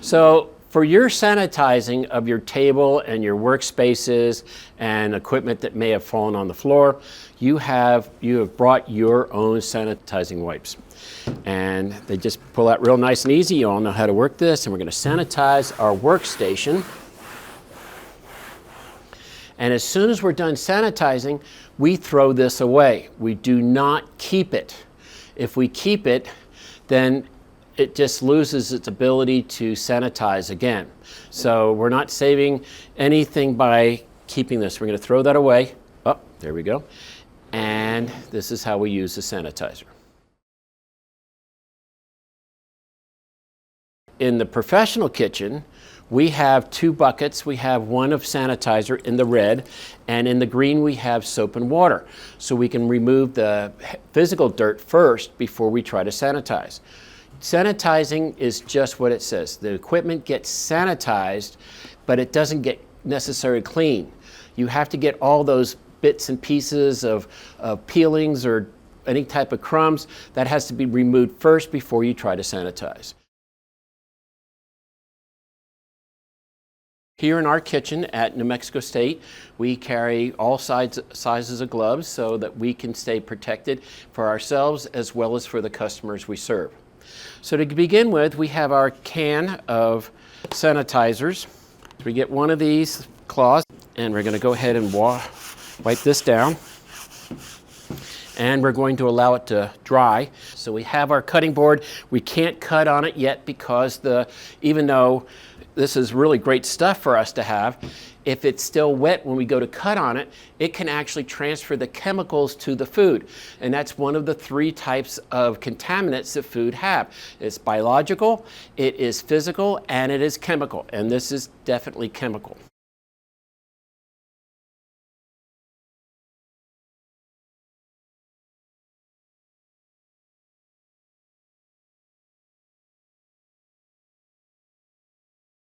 So for your sanitizing of your table and your workspaces and equipment that may have fallen on the floor, you have brought your own sanitizing wipes. And they just pull out real nice and easy. You all know how to work this. And we're going to sanitize our workstation. And as soon as we're done sanitizing, we throw this away. We do not keep it. If we keep it, then it just loses its ability to sanitize again. So we're not saving anything by keeping this. We're going to throw that away. Oh, there we go. And this is how we use the sanitizer. In the professional kitchen, we have two buckets. We have one of sanitizer in the red, and in the green we have soap and water. So we can remove the physical dirt first before we try to sanitize. Sanitizing is just what it says. The equipment gets sanitized, but it doesn't get necessarily clean. You have to get all those bits and pieces of peelings or any type of crumbs. That has to be removed first before you try to sanitize. Here in our kitchen at New Mexico State, we carry all sizes of gloves so that we can stay protected for ourselves as well as for the customers we serve. So to begin with, we have our can of sanitizers. So we get one of these cloths, and we're going to go ahead and wipe this down. And we're going to allow it to dry. So we have our cutting board. We can't cut on it yet because even though this is really great stuff for us to have, if it's still wet when we go to cut on it, it can actually transfer the chemicals to the food. And that's one of the three types of contaminants that food have. It's biological, it is physical, and it is chemical. And this is definitely chemical.